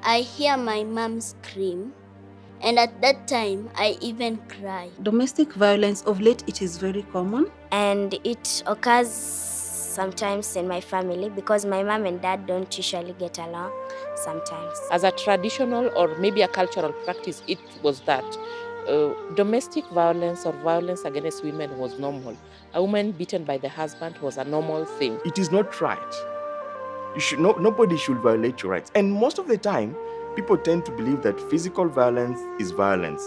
I hear my mom scream, and at that time, I even cry. Domestic violence, of late, it is very common. And it occurs sometimes in my family because my mom and dad don't usually get along sometimes. As a traditional or maybe a cultural practice, it was that domestic violence or violence against women was normal. A woman beaten by the husband was a normal thing. It is not right. Nobody should violate your rights. And most of the time, people tend to believe that physical violence is violence.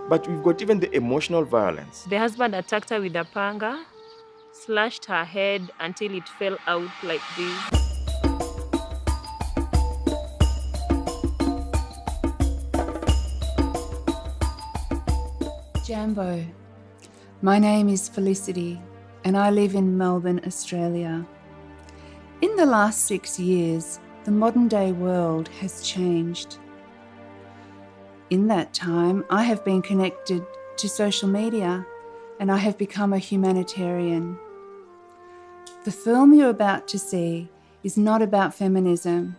But we've got even the emotional violence. The husband attacked her with a panga, slashed her head until it fell out like this. Jambo. My name is Felicity and I live in Melbourne, Australia. In the last 6 years, the modern day world has changed. In that time, I have been connected to social media and I have become a humanitarian. The film you're about to see is not about feminism,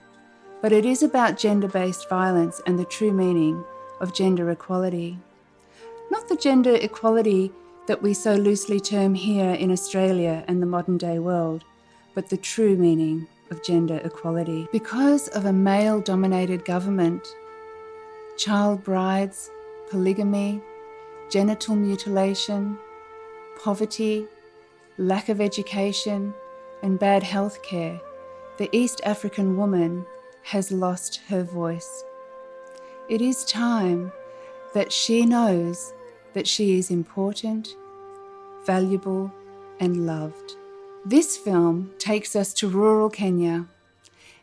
but it is about gender-based violence and the true meaning of gender equality. Not the gender equality that we so loosely term here in Australia and the modern day world, but the true meaning of gender equality. Because of a male-dominated government, child brides, polygamy, genital mutilation, poverty, lack of education, and bad health care, the East African woman has lost her voice. It is time that she knows that she is important, valuable, and loved. This film takes us to rural Kenya.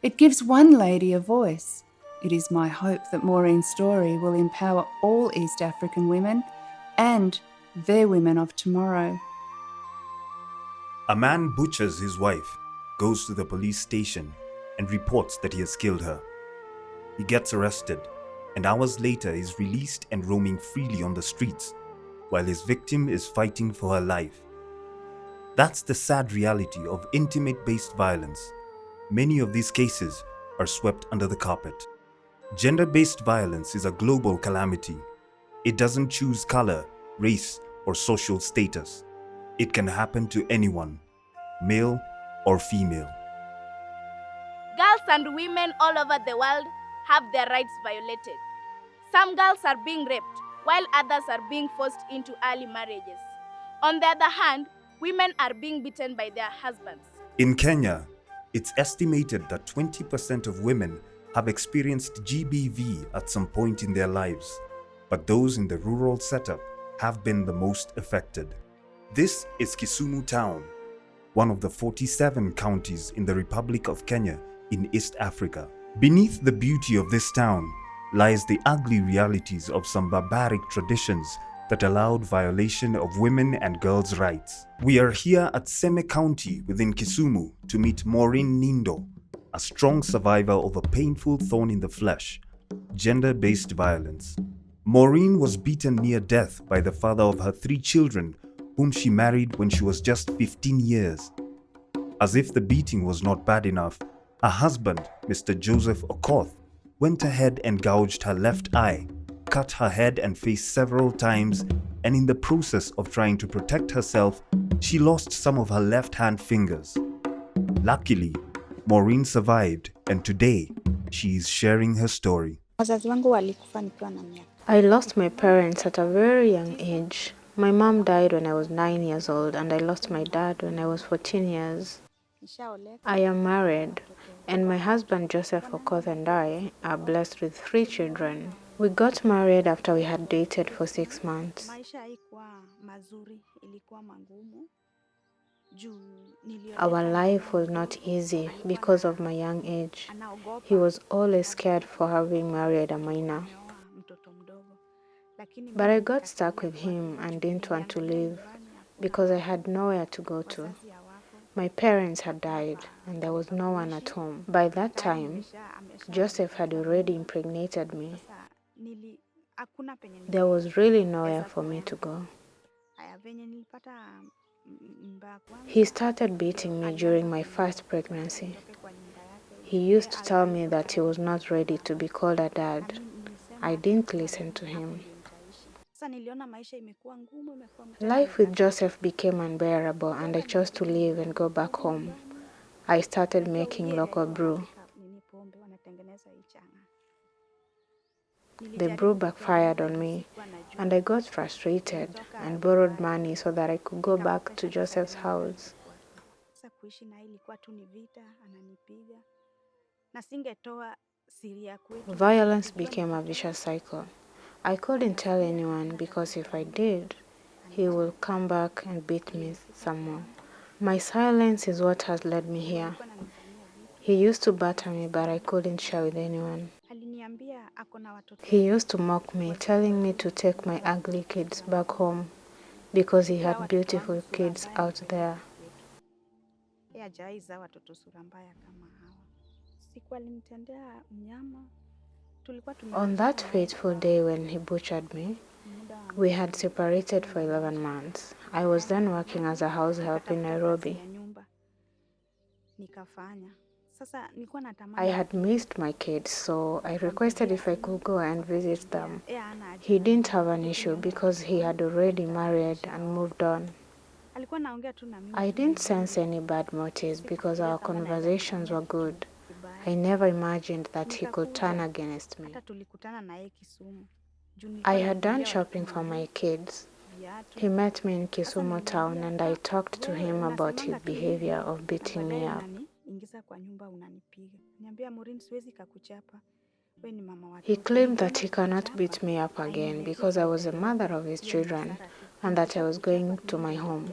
It gives one lady a voice. It is my hope that Maureen's story will empower all East African women and their women of tomorrow. A man butchers his wife, goes to the police station, and reports that he has killed her. He gets arrested, and hours later is released and roaming freely on the streets, while his victim is fighting for her life. That's the sad reality of intimate-based violence. Many of these cases are swept under the carpet. Gender-based violence is a global calamity. It doesn't choose color, race, or social status. It can happen to anyone, male or female. Girls and women all over the world have their rights violated. Some girls are being raped, while others are being forced into early marriages. On the other hand, women are being beaten by their husbands. In Kenya, it's estimated that 20% of women have experienced GBV at some point in their lives, but those in the rural setup have been the most affected. This is Kisumu town, one of the 47 counties in the Republic of Kenya in East Africa. Beneath the beauty of this town lies the ugly realities of some barbaric traditions that allowed violation of women and girls' rights. We are here at Seme County within Kisumu to meet Moureen Nindo, a strong survivor of a painful thorn in the flesh, gender-based violence. Maureen was beaten near death by the father of her 3 children, whom she married when she was just 15 years. As if the beating was not bad enough, her husband, Mr.Joseph Okoth, went ahead and gouged her left eye, cut her head and face several times, and in the process of trying to protect herself, she lost some of her left hand fingers. Luckily, Maureen survived, and today, she is sharing her story. I lost my parents at a very young age. My mom died when I was 9 years old, and I lost my dad when I was 14 years. I am married, and my husband Joseph Okoth and I are blessed with 3 children. We got married after we had dated for 6 months. Our life was not easy because of my young age. He was always scared for having married a minor. But I got stuck with him and didn't want to leave because I had nowhere to go to. My parents had died and there was no one at home. By that time, Joseph had already impregnated me. There was really nowhere for me to go. He started beating me during my first pregnancy. He used to tell me that he was not ready to be called a dad. I didn't listen to him. Life with Joseph became unbearable and I chose to leave and go back home. I started making local brew. The brew backfired on me and I got frustrated and borrowed money so that I could go back to Joseph's house. Violence became a vicious cycle. I couldn't tell anyone because if I did, he would come back and beat me some more. My silence is what has led me here. He used to batter me, but I couldn't share with anyone. He used to mock me, telling me to take my ugly kids back home because he had beautiful kids out there. On that fateful day when he butchered me, we had separated for 11 months. I was then working as a house help in Nairobi. I had missed my kids, so I requested if I could go and visit them. He didn't have an issue because he had already married and moved on. I didn't sense any bad motives because our conversations were good. I never imagined that he could turn against me. I had done shopping for my kids. He met me in Kisumu town and I talked to him about his behavior of beating me up. He claimed that he cannot beat me up again because I was a mother of his children and that I was going to my home.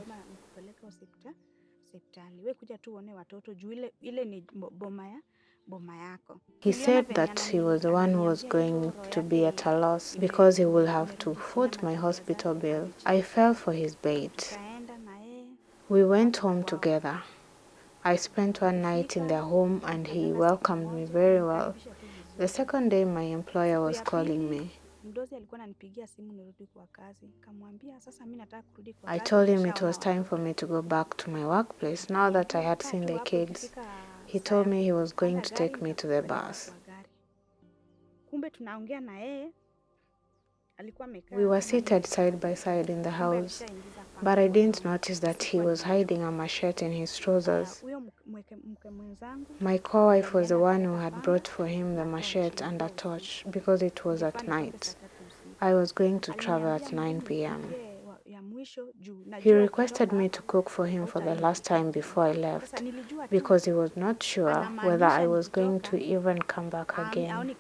He said that he was the one who was going to be at a loss because he would have to foot my hospital bill. I fell for his bait. We went home together. I spent one night in their home and he welcomed me very well. The second day my employer was calling me. I told him it was time for me to go back to my workplace now that I had seen the kids. He told me he was going to take me to the bus. We were seated side by side in the house, but I didn't notice that he was hiding a machete in his trousers. My co-wife was the one who had brought for him the machete and a torch because it was at night. I was going to travel at 9 p.m. He requested me to cook for him for the last time before I left because he was not sure whether I was going to even come back again.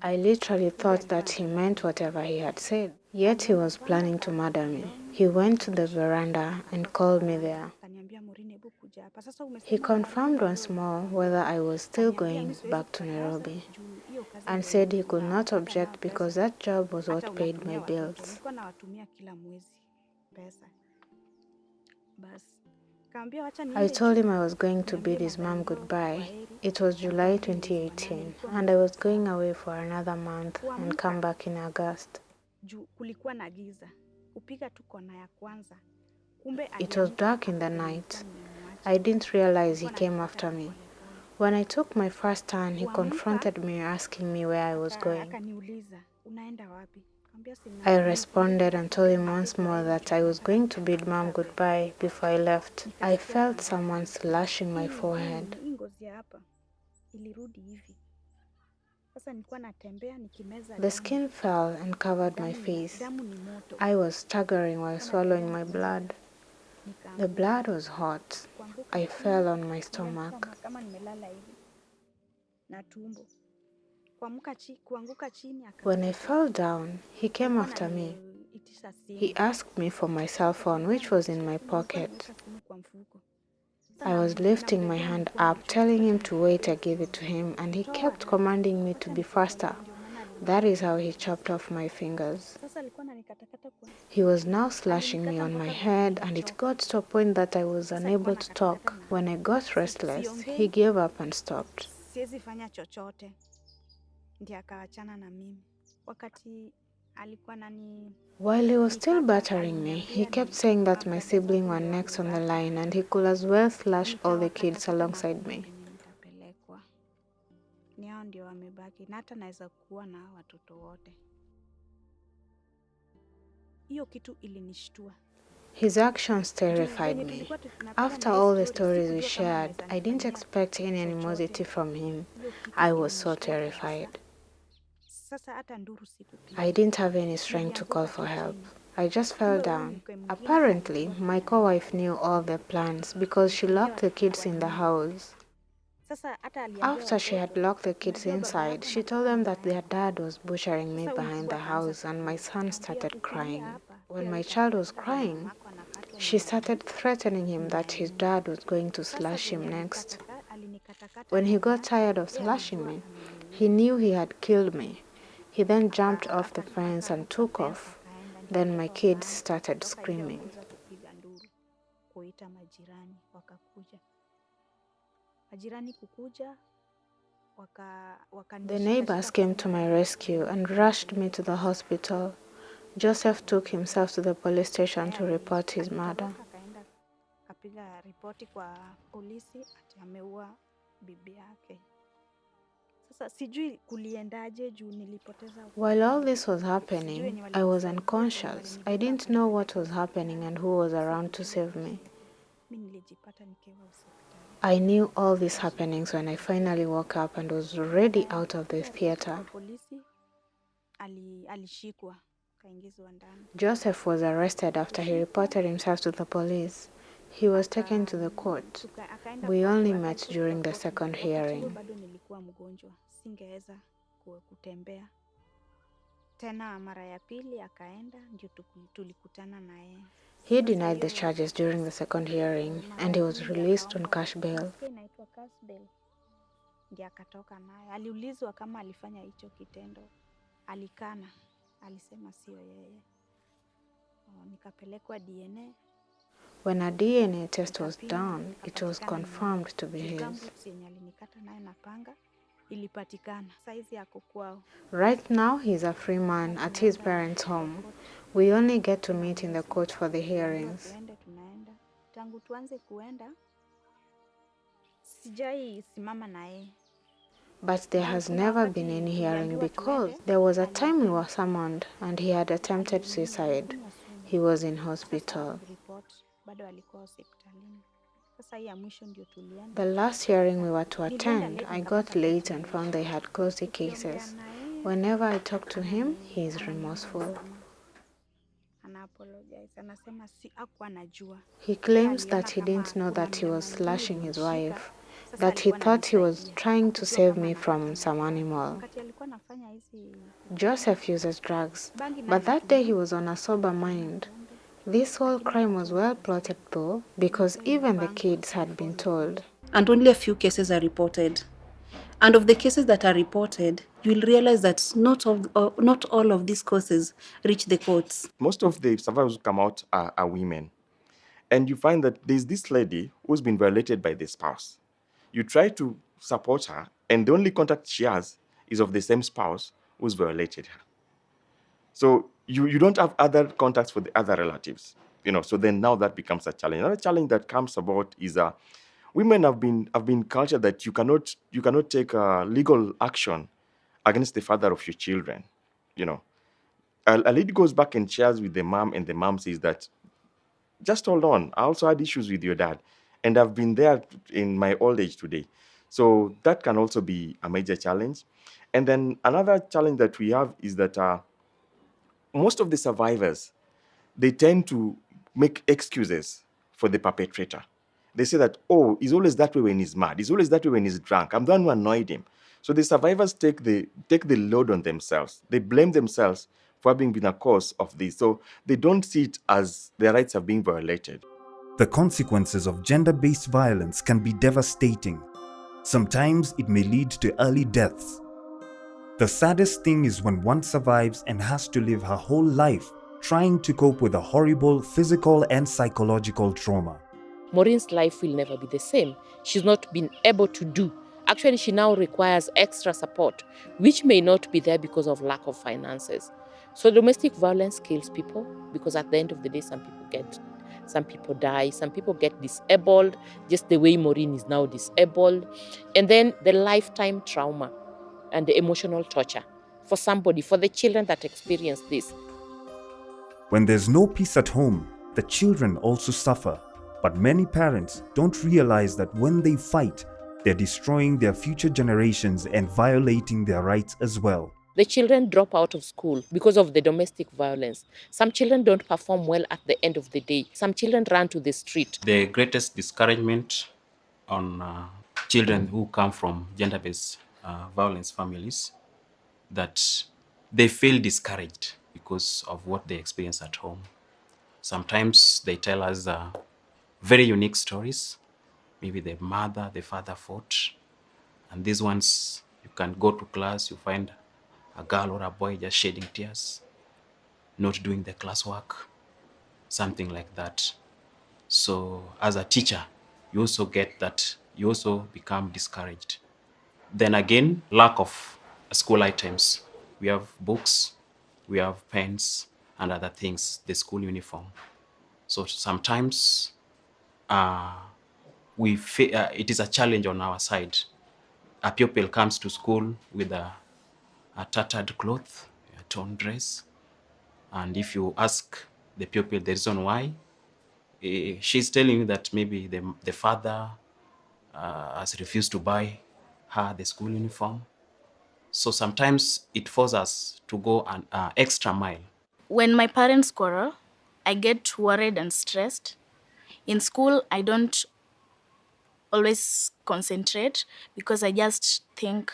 I literally thought that he meant whatever he had said, yet he was planning to murder me. He went to the veranda and called me there. He confirmed once more whether I was still going back to Nairobi and said he could not object because that job was what paid my bills. I told him I was going to bid his mom goodbye. It was July 2018 and I was going away for another month and come back in August. It was dark in the night. I didn't realize he came after me. When I took my first turn, he confronted me asking me where I was going. I responded and told him once more that I was going to bid mom goodbye before I left. I felt someone slashing my forehead. The skin fell and covered my face. I was staggering while swallowing my blood. The blood was hot. I fell on my stomach. When I fell down, he came after me. He asked me for my cell phone, which was in my pocket. I was lifting my hand up, telling him to wait, I gave it to him, and he kept commanding me to be faster. That is how he chopped off my fingers. He was now slashing me on my head, and it got to a point that I was unable to talk. When I got restless, he gave up and stopped. While he was still battering me, he kept saying that my sibling was next on the line and he could as well slash all the kids alongside me. ni hao ndio wamebaki, na hata naweza kuwa na watoto wote. Hiyo kitu ilinishtua. His actions terrified me. After all the stories we shared, I didn't expect any animosity from him. I was so terrified. I didn't have any strength to call for help. I just fell down. Apparently, my co-wife knew all their plans because she locked the kids in the house. After she had locked the kids inside, she told them that their dad was butchering me behind the house, and my son started crying. When my child was crying, she started threatening him that his dad was going to slash him next. When he got tired of slashing me, he knew he had killed me. He then jumped off the fence and took off. Then my kids started screaming. The neighbors came to my rescue and rushed me to the hospital. Joseph took himself to the police station to report his murder. While all this was happening, I was unconscious. I didn't know what was happening and who was around to save me. I knew all these happenings when I finally woke up and was already out of the theater. Joseph was arrested after he reported himself to the police. He was taken to the court. We only met during the second hearing. He denied the charges during the second hearing and he was released on cash bail. When a DNA test was done, it was confirmed to be his. Right now, he's a free man at his parents' home. We only get to meet in the court for the hearings. But there has never been any hearing because there was a time we were summoned and he had attempted suicide. He was in hospital. The last hearing we were to attend, I got late and found they had closed the cases. Whenever I talk to him, he is remorseful. He claims that he didn't know that he was slashing his wife, that he thought he was trying to save me from some animal. Joseph uses drugs, but that day he was on a sober mind. This whole crime was well plotted though, because even the kids had been told. And only a few cases are reported. And of the cases that are reported, you will realize that not all of these cases reach the courts. Most of the survivors who come out are women. And you find that there's this lady who's been violated by the spouse. You try to support her, and the only contact she has is of the same spouse who's violated her. So you don't have other contacts for the other relatives, so then now that becomes a challenge. Another challenge that comes about is women have been cultured that you cannot take legal action against the father of your children. A lady goes back and shares with the mom, and the mom says that, just hold on, I also had issues with your dad, and I've been there in my old age today. So that can also be a major challenge. And then another challenge that we have is that most of the survivors, they tend to make excuses for the perpetrator. They say that, oh, he's always that way when he's mad. He's always that way when he's drunk. I'm the one who annoyed him. So the survivors take the load on themselves. They blame themselves for having been a cause of this. So they don't see it as their rights are being violated. The consequences of gender-based violence can be devastating. Sometimes it may lead to early deaths. The saddest thing is when one survives and has to live her whole life trying to cope with a horrible physical and psychological trauma. Maureen's life will never be the same. She's not been able to do. Actually, she now requires extra support, which may not be there because of lack of finances. So domestic violence kills people because at the end of the day, some people die, some people get disabled, just the way Maureen is now disabled. And then the lifetime trauma and the emotional torture for somebody, for the children that experience this. When there's no peace at home, the children also suffer. But many parents don't realize that when they fight, they're destroying their future generations and violating their rights as well. The children drop out of school because of the domestic violence. Some children don't perform well at the end of the day. Some children run to the street. The greatest discouragement on children who come from gender-based violence families, that they feel discouraged because of what they experience at home. Sometimes they tell us very unique stories. Maybe the mother, the father fought. And these ones, you can go to class, you find a girl or a boy just shedding tears, not doing the classwork, something like that. So as a teacher, you also get that, you also become discouraged. Then again, lack of school items. We have books, we have pens and other things, the school uniform. So sometimes it is a challenge on our side. A pupil comes to school with a tattered cloth, a torn dress, and if you ask the pupil the reason why, she's telling you that maybe the father has refused to buy her the school uniform. So sometimes it forces us to go an extra mile. When my parents quarrel, I get worried and stressed. In school, I don't always concentrate because I just think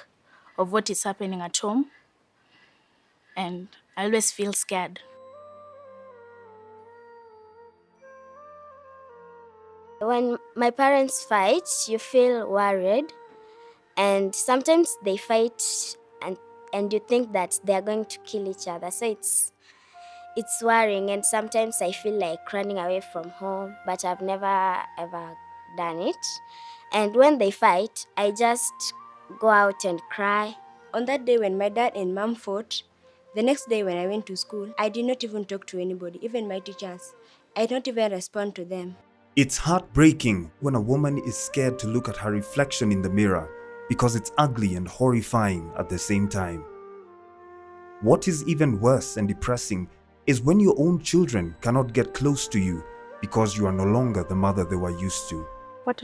of what is happening at home, and I always feel scared. When my parents fight, you feel worried, and sometimes they fight and you think that they are going to kill each other. So it's worrying, and sometimes I feel like running away from home, but I've never ever done it. And when they fight, I just go out and cry. On that day when my dad and mom fought, the next day when I went to school, I did not even talk to anybody, even my teachers. I don't even respond to them. It's heartbreaking when a woman is scared to look at her reflection in the mirror because it's ugly and horrifying at the same time. What is even worse and depressing is when your own children cannot get close to you because you are no longer the mother they were used to.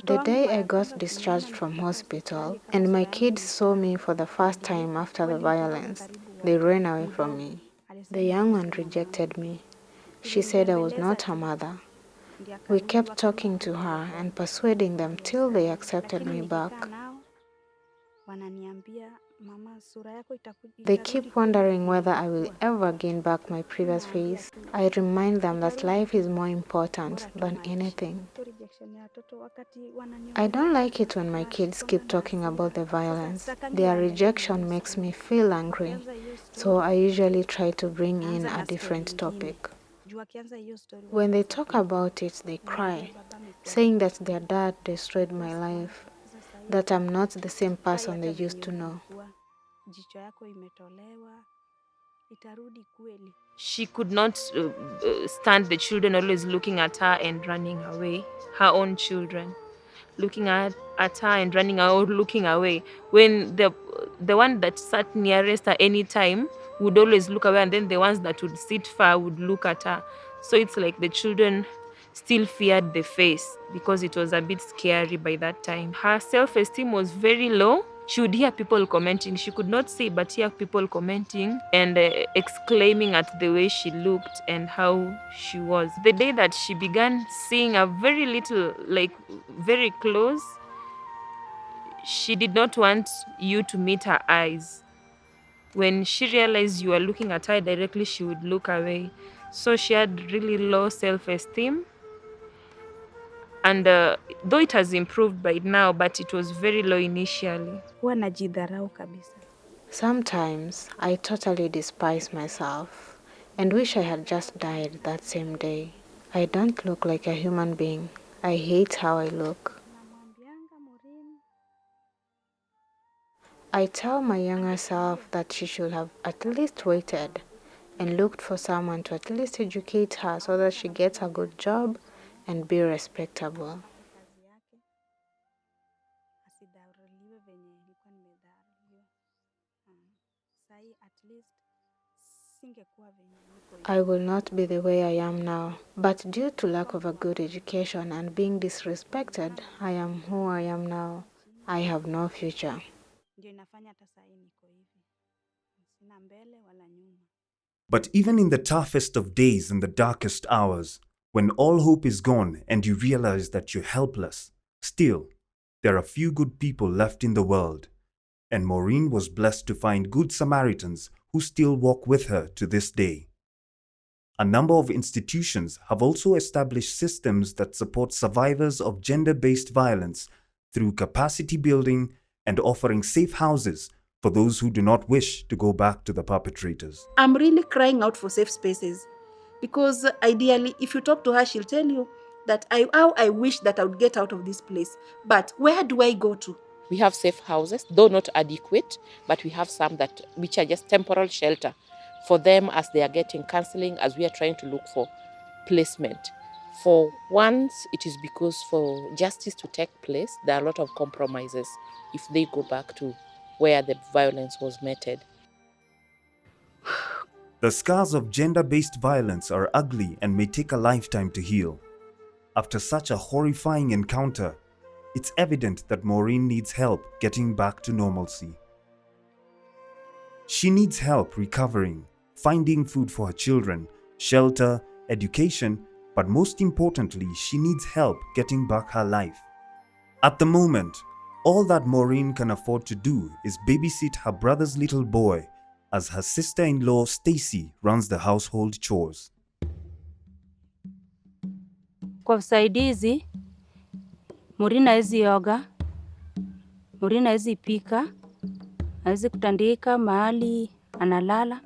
The day I got discharged from hospital and my kids saw me for the first time after the violence, they ran away from me. The young one rejected me. She said I was not her mother. We kept talking to her and persuading them till they accepted me back. They keep wondering whether I will ever gain back my previous face. I remind them that life is more important than anything. I don't like it when my kids keep talking about the violence. Their rejection makes me feel angry, so I usually try to bring in a different topic. When they talk about it, they cry, saying that their dad destroyed my life, that I'm not the same person they used to know. She could not stand the children always looking at her and running away, her own children. Looking at her and running out, looking away. When the one that sat nearest her any time would always look away, and then the ones that would sit far would look at her. So it's like the children still feared the face because it was a bit scary by that time. Her self-esteem was very low. She would hear people commenting. She could not see, but hear people commenting and exclaiming at the way she looked and how she was. The day that she began seeing a very little, like very close, she did not want you to meet her eyes. When she realized you were looking at her directly, she would look away. So she had really low self-esteem. And though it has improved by now, but it was very low initially. Sometimes I totally despise myself and wish I had just died that same day. I don't look like a human being. I hate how I look. I tell my younger self that she should have at least waited and looked for someone to at least educate her so that she gets a good job and be respectable. Sahi at least singekuwa venye niko hivi. I will not be the way I am now, but due to lack of a good education and being disrespected, I am who I am now. I have no future. Ndio inafanya hata sahi niko hivi. Sina mbele wala nyuma. But even in the toughest of days and the darkest hours, when all hope is gone and you realize that you're helpless, still, there are few good people left in the world. And Maureen was blessed to find good Samaritans who still walk with her to this day. A number of institutions have also established systems that support survivors of gender-based violence through capacity building and offering safe houses for those who do not wish to go back to the perpetrators. I'm really crying out for safe spaces because ideally, if you talk to her, she'll tell you that how I wish that I would get out of this place. But where do I go to? We have safe houses, though not adequate, but we have some which are just temporal shelter for them as they are getting counseling, as we are trying to look for placement. For once, it is because for justice to take place, there are a lot of compromises if they go back to where the violence was meted. The scars of gender-based violence are ugly and may take a lifetime to heal. After such a horrifying encounter, it's evident that Maureen needs help getting back to normalcy. She needs help recovering, finding food for her children, shelter, education, but most importantly, she needs help getting back her life. At the moment, all that Maureen can afford to do is babysit her brother's little boy as her sister-in-law Stacy runs the household chores. Kwa usaidizi, Maureen hawezi oga, Maureen hawezi pika, hawezi kutandika mahali analala,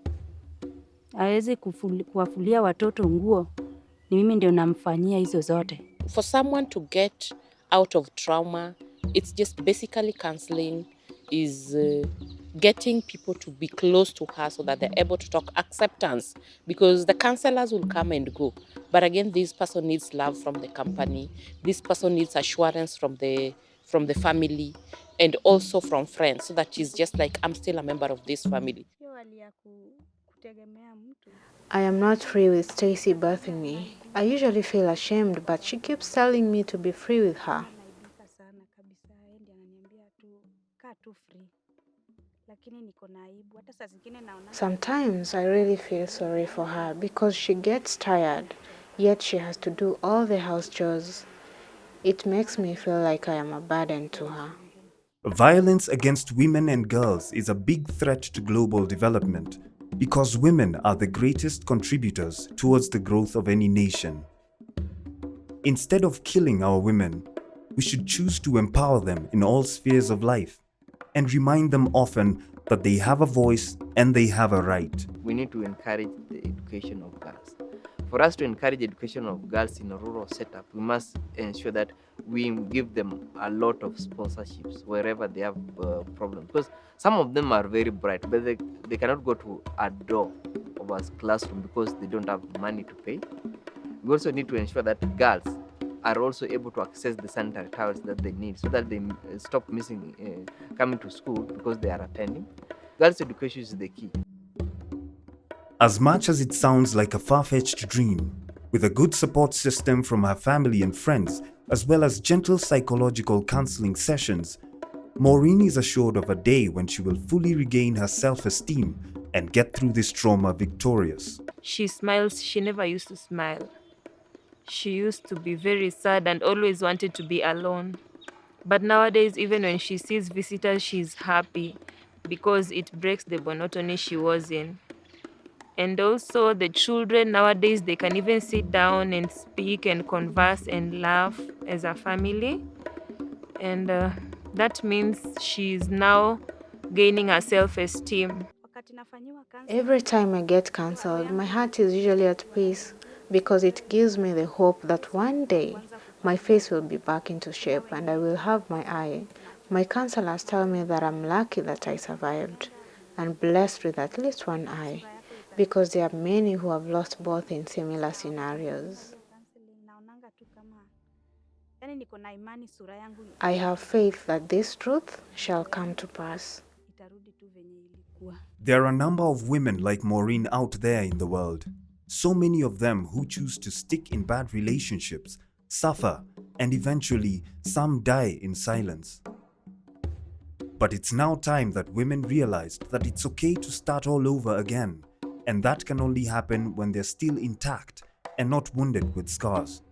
hawezi kuwafulia watoto nguo. Ni mimi ndio namfanyia hizo zote. For someone to get out of trauma, it's just basically counseling, is getting people to be close to her so that they're able to talk acceptance, because the counselors will come and go. But again, this person needs love from the company. This person needs assurance from the family and also from friends, so that she's just like, I'm still a member of this family. I am not free with Stacy birthing me. I usually feel ashamed, but she keeps telling me to be free with her. Sometimes I really feel sorry for her because she gets tired, yet she has to do all the house chores. It makes me feel like I am a burden to her. Violence against women and girls is a big threat to global development because women are the greatest contributors towards the growth of any nation. Instead of killing our women, we should choose to empower them in all spheres of life and remind them often that they have a voice and they have a right. We need to encourage the education of girls. For us to encourage education of girls in a rural setup, we must ensure that we give them a lot of sponsorships wherever they have problems. Because some of them are very bright, but they cannot go to a door of a classroom because they don't have money to pay. We also need to ensure that girls are also able to access the sanitary towels that they need so that they stop missing coming to school because they are attending. Girls' education is the key. As much as it sounds like a far-fetched dream, with a good support system from her family and friends, as well as gentle psychological counseling sessions, Maureen is assured of a day when she will fully regain her self-esteem and get through this trauma victorious. She smiles. She never used to smile. She used to be very sad and always wanted to be alone. But nowadays, even when she sees visitors, she's happy because it breaks the monotony she was in. And also the children nowadays, they can even sit down and speak and converse and laugh as a family. And that means she's now gaining her self-esteem. Every time I get cancelled, my heart is usually at peace because it gives me the hope that one day my face will be back into shape and I will have my eye. My counselors tell me that I'm lucky that I survived and blessed with at least one eye, because there are many who have lost both in similar scenarios. I have faith that this truth shall come to pass. There are a number of women like Maureen out there in the world. So many of them who choose to stick in bad relationships, suffer, and eventually some die in silence. But it's now time that women realized that it's okay to start all over again, and that can only happen when they're still intact and not wounded with scars.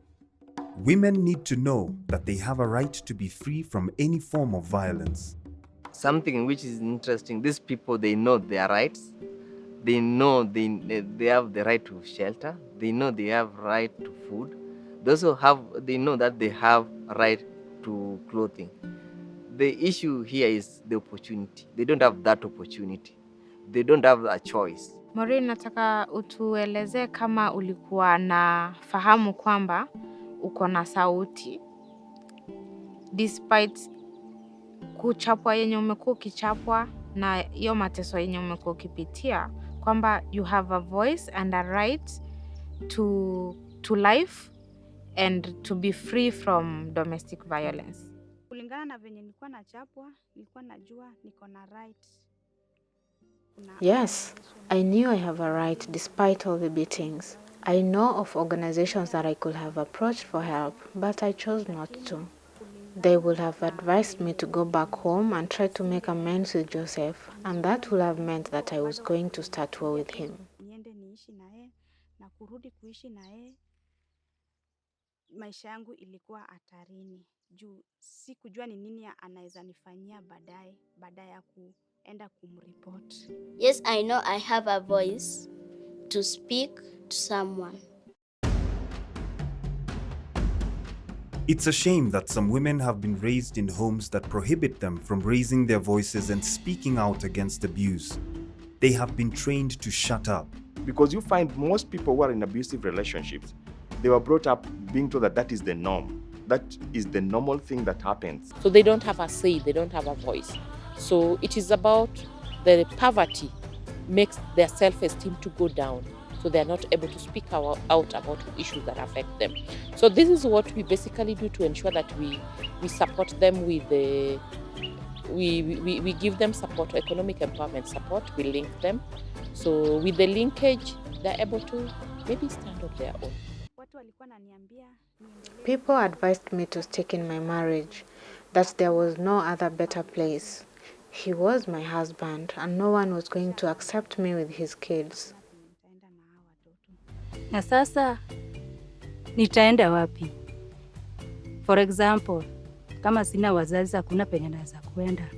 Women need to know that they have a right to be free from any form of violence. Something which is interesting, these people, they know their rights. They know they have the right to shelter. They know they have right to food. They know that they have a right to clothing. The issue here is the opportunity. They don't have that opportunity. They don't have a choice. Maureen, nataka utueleze kama ulikuwa na fahamu kwamba uko na sauti despite kuchapwa yenye umekuwa ukichapwa na hiyo mateso yenye umekuwa ukipitia, kwamba you have a voice and a right to life and to be free from domestic violence. Kulingana na venye nilikuwa nachapwa, nilikuwa najua niko na right. Yes, I knew I have a right despite all the beatings. I know of organizations that I could have approached for help, but I chose not to. They would have advised me to go back home and try to make amends with Joseph, and that would have meant that I was going to start war with him. Niende niishi na yeye na kurudi kuishi na yeye. Maisha yangu ilikuwa hatarini juu sikujua ni nini anaweza nifanyia baada ya kuenda kumreport. Yes, I know I have a voice to speak to someone. It's a shame that some women have been raised in homes that prohibit them from raising their voices and speaking out against abuse. They have been trained to shut up. Because you find most people who are in abusive relationships, they were brought up being told that that is the norm. That is the normal thing that happens. So they don't have a say, they don't have a voice. So it is about the poverty makes their self-esteem to go down. So they are not able to speak out about issues that affect them. So this is what we basically do to ensure that we support them with we give them support, economic empowerment support, we link them. So with the linkage, they're able to maybe stand on their own. People advised me to stick in my marriage, that there was no other better place. He was my husband and no one was going to accept me with his kids. Na sasa nitaenda wapi? For example, kama sina wazazi, hakuna penye naweza kwenda.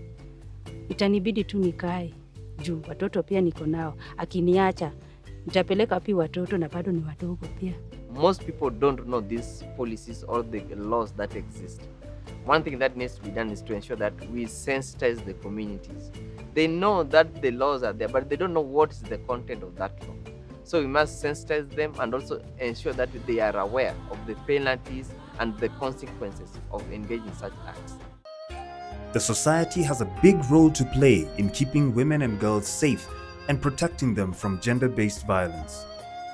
Itanibidi tu nikae juu watoto pia niko nao. Akiniacha nitapeleka wapi watoto na bado ni wadogo pia. Most people don't know these policies or the laws that exist. One thing that needs to be done is to ensure that we sensitize the communities. They know that the laws are there, but they don't know what is the content of that law. So we must sensitize them and also ensure that they are aware of the penalties and the consequences of engaging in such acts. The society has a big role to play in keeping women and girls safe and protecting them from gender-based violence.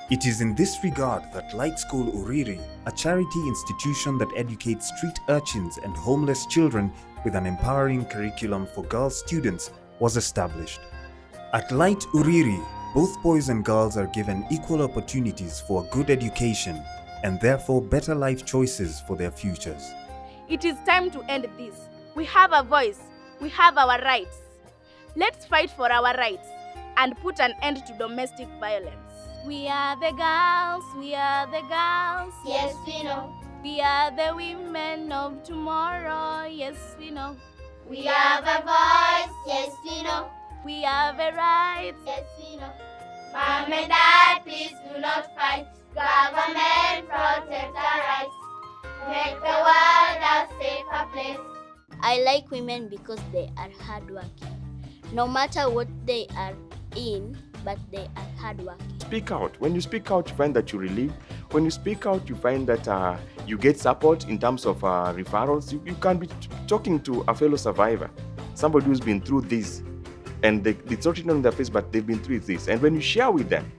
It is in this regard that Light School Uriri, a charity institution that educates street urchins and homeless children with an empowering curriculum for girl students, was established. At Light Uriri, both boys and girls are given equal opportunities for a good education and therefore better life choices for their futures. It is time to end this. We have a voice. We have our rights. Let's fight for our rights and put an end to domestic violence. We are the girls, we are the girls. Yes, we know. We are the women of tomorrow. Yes, we know. We have a voice. Yes, we know. We have a right. Yes, we know. Mom and Dad, please do not fight. Government, protect our rights. Make the world a safer place. I like women because they are hardworking. No matter what they are in, but they are hardworking. Speak out. When you speak out, you find that you relieve. When you speak out, you find that you get support in terms of referrals. You can be talking to a fellow survivor, somebody who's been through this. And it's not written on their face, but they've been through this. And when you share with them,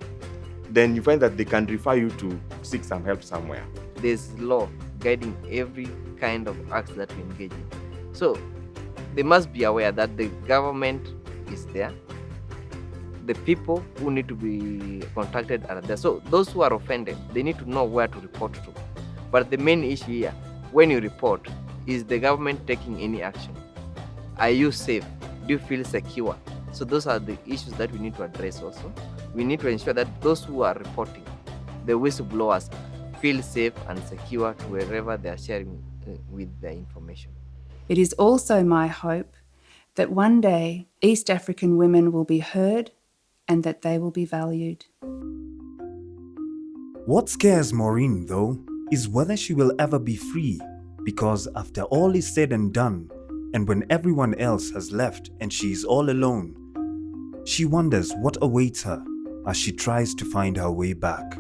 then you find that they can refer you to seek some help somewhere. There's law guiding every kind of acts that we engage in. So they must be aware that the government is there the people who need to be contacted are there. So those who are offended, they need to know where to report to. But the main issue here, when you report, is the government taking any action? Are you safe? Do you feel secure? So those are the issues that we need to address also. We need to ensure that those who are reporting, the whistleblowers, feel safe and secure to wherever they are sharing with their information. It is also my hope that one day East African women will be heard and that they will be valued. What scares Maureen, though, is whether she will ever be free, because after all is said and done, and when everyone else has left and she is all alone, she wonders what awaits her as she tries to find her way back.